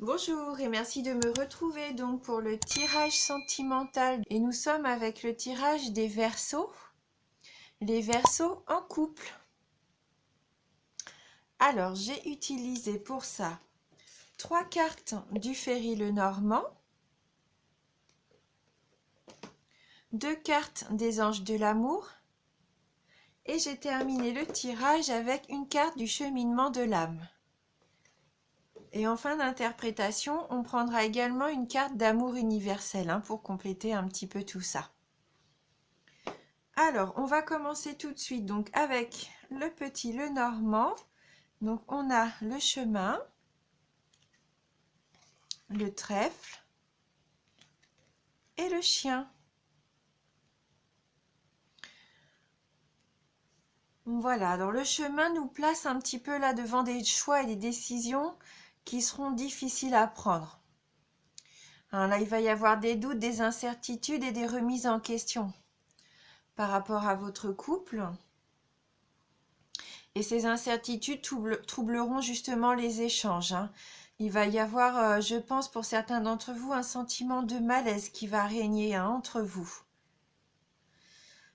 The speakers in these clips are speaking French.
Bonjour et merci de me retrouver donc pour le tirage sentimental. Et nous sommes avec le tirage des Verseaux, les Verseaux en couple. Alors j'ai utilisé pour ça 3 cartes du Ferry Lenormand, 2 cartes des Anges de l'amour et j'ai terminé le tirage avec une carte du Cheminement de l'âme. Et en fin d'interprétation, on prendra également une carte d'amour universel pour compléter un petit peu tout ça. Alors, on va commencer tout de suite donc avec le petit Lenormand. Donc, on a le chemin, le trèfle et le chien. Voilà, alors le chemin nous place un petit peu là devant des choix et des décisions qui seront difficiles à prendre. Là, il va y avoir des doutes, des incertitudes et des remises en question par rapport à votre couple. Et ces incertitudes troubleront justement les échanges. Il va y avoir, je pense, pour certains d'entre vous, un sentiment de malaise qui va régner entre vous.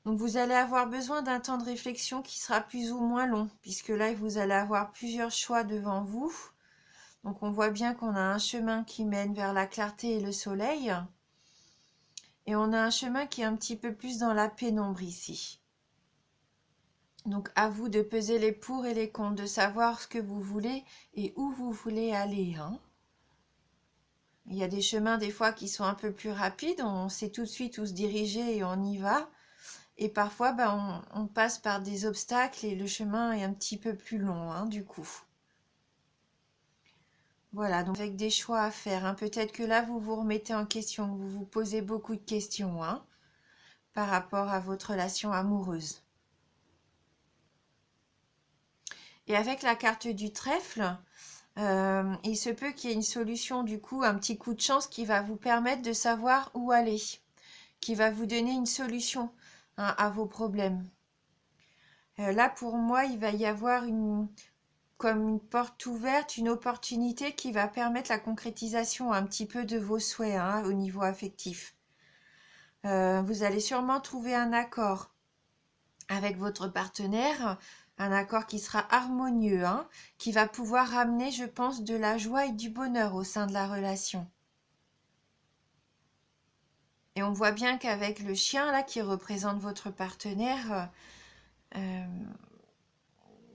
Donc vous allez avoir besoin d'un temps de réflexion qui sera plus ou moins long, puisque là, vous allez avoir plusieurs choix devant vous. Donc on voit bien qu'on a un chemin qui mène vers la clarté et le soleil. Et on a un chemin qui est un petit peu plus dans la pénombre ici. Donc à vous de peser les pour et les contre, de savoir ce que vous voulez et où vous voulez aller. Il y a des chemins des fois qui sont un peu plus rapides, on sait tout de suite où se diriger et on y va. Et parfois, on passe par des obstacles et le chemin est un petit peu plus long du coup. Voilà, donc avec des choix à faire. Peut-être que là, vous vous remettez en question, vous vous posez beaucoup de questions par rapport à votre relation amoureuse. Et avec la carte du trèfle, il se peut qu'il y ait une solution, du coup, un petit coup de chance qui va vous permettre de savoir où aller, qui va vous donner une solution à vos problèmes. Là, pour moi, il va y avoir comme une porte ouverte, une opportunité qui va permettre la concrétisation un petit peu de vos souhaits au niveau affectif. Vous allez sûrement trouver un accord avec votre partenaire, un accord qui sera harmonieux, qui va pouvoir ramener, je pense, de la joie et du bonheur au sein de la relation. Et on voit bien qu'avec le chien là qui représente votre partenaire,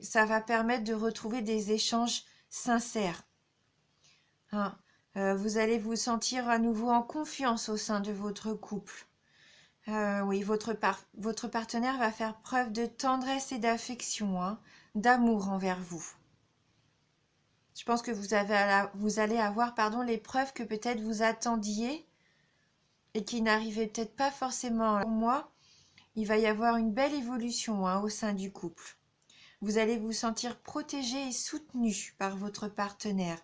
ça va permettre de retrouver des échanges sincères. Vous allez vous sentir à nouveau en confiance au sein de votre couple. Oui, votre partenaire va faire preuve de tendresse et d'affection, d'amour envers vous. Je pense que vous allez avoir les preuves que peut-être vous attendiez et qui n'arrivaient peut-être pas forcément. Pour moi, il va y avoir une belle évolution au sein du couple. Vous allez vous sentir protégé et soutenu par votre partenaire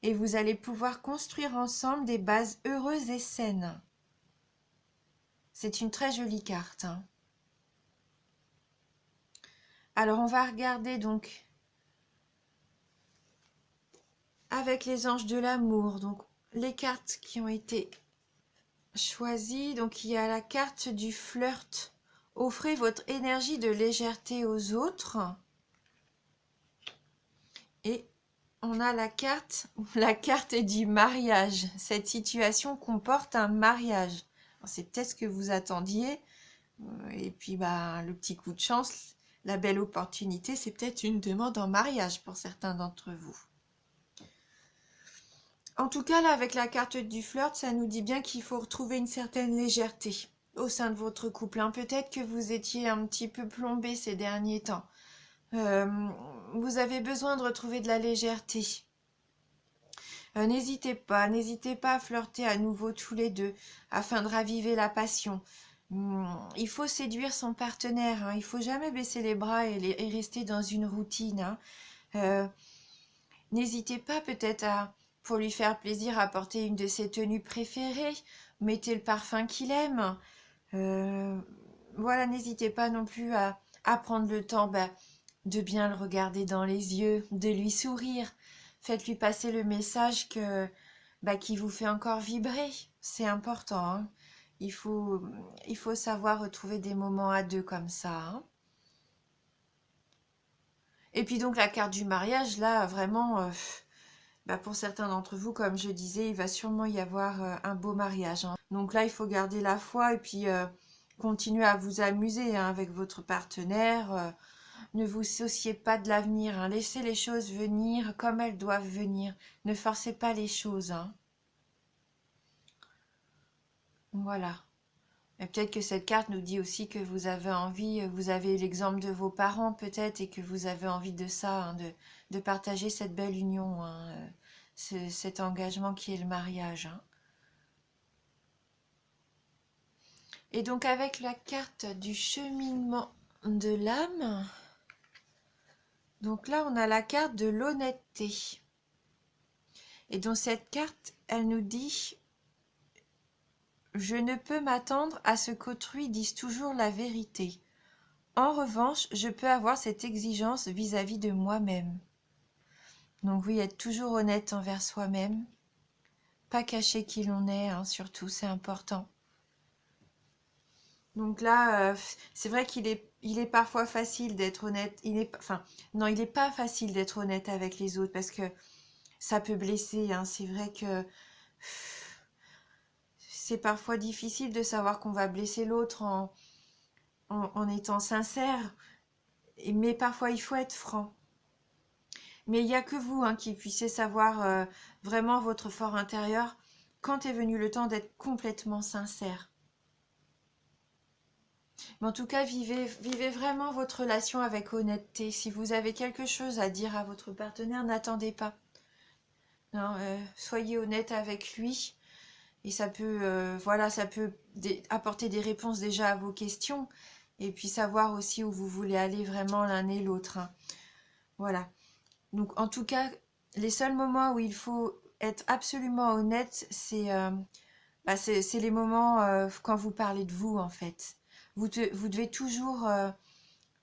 et vous allez pouvoir construire ensemble des bases heureuses et saines. C'est une très jolie carte. Alors, on va regarder donc avec les anges de l'amour, donc les cartes qui ont été choisies. Donc, il y a la carte du flirt. Offrez votre énergie de légèreté aux autres. Et on a la carte du mariage. Cette situation comporte un mariage. C'est peut-être ce que vous attendiez. Et puis, le petit coup de chance, la belle opportunité, c'est peut-être une demande en mariage pour certains d'entre vous. En tout cas, là, avec la carte du flirt, ça nous dit bien qu'il faut retrouver une certaine légèreté au sein de votre couple. Peut-être que vous étiez un petit peu plombé ces derniers temps. Vous avez besoin de retrouver de la légèreté. N'hésitez pas à flirter à nouveau tous les deux afin de raviver la passion. Il faut séduire son partenaire, il faut jamais baisser les bras et rester dans une routine. N'hésitez pas peut-être pour lui faire plaisir, à porter une de ses tenues préférées. Mettez le parfum qu'il aime. Voilà, n'hésitez pas non plus à prendre le temps de bien le regarder dans les yeux, de lui sourire. Faites-lui passer le message qui vous fait encore vibrer. C'est important, hein. Il faut, il faut savoir retrouver des moments à deux comme ça, hein. Et puis donc la carte du mariage, là, vraiment, pour certains d'entre vous, comme je disais, il va sûrement y avoir un beau mariage, hein. Donc là, il faut garder la foi et puis continuer à vous amuser, hein, avec votre partenaire. Ne vous souciez pas de l'avenir, hein. Laissez les choses venir comme elles doivent venir. Ne forcez pas les choses, hein. Voilà. Et peut-être que cette carte nous dit aussi que vous avez envie, vous avez l'exemple de vos parents peut-être, et que vous avez envie de ça, hein, de partager cette belle union, hein, cet engagement qui est le mariage, hein. Et donc avec la carte du cheminement de l'âme, donc là on a la carte de l'honnêteté. Et dans cette carte, elle nous dit: je ne peux m'attendre à ce qu'autrui dise toujours la vérité. En revanche, je peux avoir cette exigence vis-à-vis de moi-même. Donc oui, être toujours honnête envers soi-même, pas cacher qui l'on est, hein, surtout, c'est important. Donc là, c'est vrai il est parfois facile d'être honnête. Non, il n'est pas facile d'être honnête avec les autres parce que ça peut blesser, hein. C'est vrai que c'est parfois difficile de savoir qu'on va blesser l'autre en étant sincère, mais parfois il faut être franc. Mais il n'y a que vous, hein, qui puissiez savoir vraiment votre fort intérieur quand est venu le temps d'être complètement sincère. Mais en tout cas, vivez vraiment votre relation avec honnêteté. Si vous avez quelque chose à dire à votre partenaire, n'attendez pas. Non, soyez honnête avec lui. Et ça peut, ça peut apporter des réponses déjà à vos questions. Et puis savoir aussi où vous voulez aller vraiment l'un et l'autre, hein. Voilà. Donc en tout cas, les seuls moments où il faut être absolument honnête, c'est les moments quand vous parlez de vous, en fait. Vous devez toujours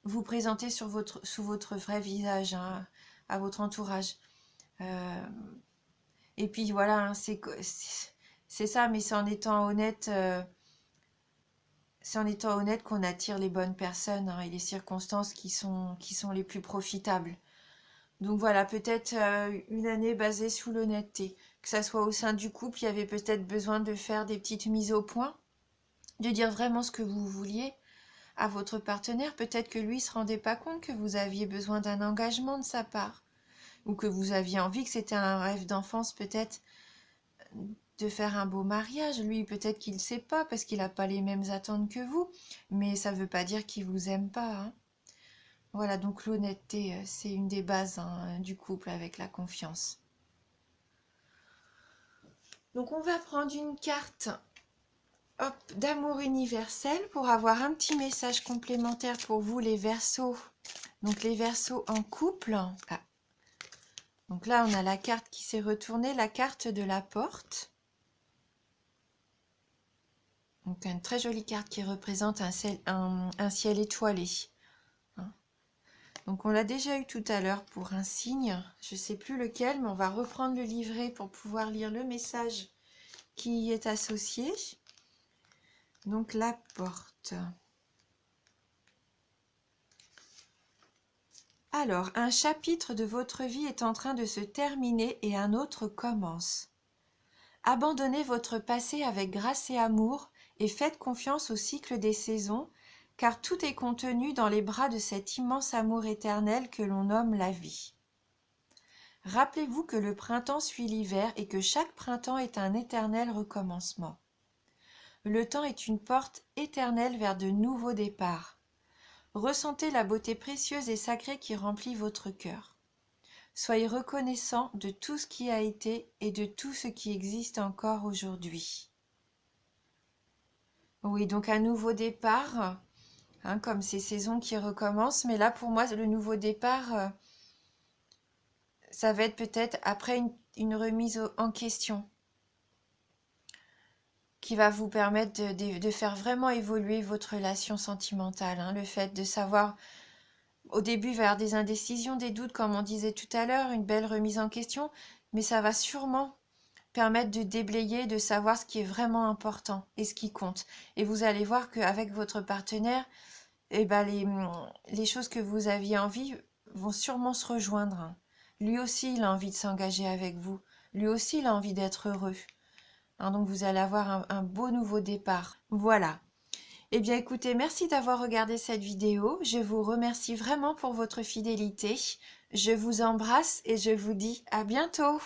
vous présenter sous votre vrai visage, hein, à votre entourage. Euh, et puis voilà, hein, c'est ça, mais c'est en étant honnête qu'on attire les bonnes personnes, hein, et les circonstances qui sont les plus profitables. Donc voilà, peut-être une année basée sous l'honnêteté. Que ça soit au sein du couple, il y avait peut-être besoin de faire des petites mises au point, de dire vraiment ce que vous vouliez à votre partenaire. Peut-être que lui ne se rendait pas compte que vous aviez besoin d'un engagement de sa part, ou que vous aviez envie, que c'était un rêve d'enfance peut-être, de faire un beau mariage. Lui, peut-être qu'il ne sait pas parce qu'il n'a pas les mêmes attentes que vous, mais ça ne veut pas dire qu'il vous aime pas, hein. Voilà, donc l'honnêteté, c'est une des bases, hein, du couple avec la confiance. Donc on va prendre une carte, hop, d'amour universel pour avoir un petit message complémentaire pour vous, les Verseaux. Donc les Verseaux en couple. Ah. Donc là, on a la carte qui s'est retournée, la carte de la porte. Donc une très jolie carte qui représente un ciel étoilé, hein. Donc on l'a déjà eu tout à l'heure pour un signe, je ne sais plus lequel, mais on va reprendre le livret pour pouvoir lire le message qui y est associé. Donc la porte. Alors, un chapitre de votre vie est en train de se terminer et un autre commence. Abandonnez votre passé avec grâce et amour et faites confiance au cycle des saisons, car tout est contenu dans les bras de cet immense amour éternel que l'on nomme la vie. Rappelez-vous que le printemps suit l'hiver et que chaque printemps est un éternel recommencement. Le temps est une porte éternelle vers de nouveaux départs. Ressentez la beauté précieuse et sacrée qui remplit votre cœur. Soyez reconnaissant de tout ce qui a été et de tout ce qui existe encore aujourd'hui. Oui, donc un nouveau départ, hein, comme ces saisons qui recommencent, mais là pour moi le nouveau départ, ça va être peut-être après une remise en question qui va vous permettre de faire vraiment évoluer votre relation sentimentale, hein, le fait de savoir au début, il va y avoir des indécisions, des doutes, comme on disait tout à l'heure, une belle remise en question, mais ça va sûrement permettre de déblayer, de savoir ce qui est vraiment important et ce qui compte. Et vous allez voir qu'avec votre partenaire, eh ben les choses que vous aviez envie vont sûrement se rejoindre. Lui aussi, il a envie de s'engager avec vous. Lui aussi, il a envie d'être heureux. Donc, vous allez avoir un beau nouveau départ. Voilà. Eh bien, écoutez, merci d'avoir regardé cette vidéo. Je vous remercie vraiment pour votre fidélité. Je vous embrasse et je vous dis à bientôt.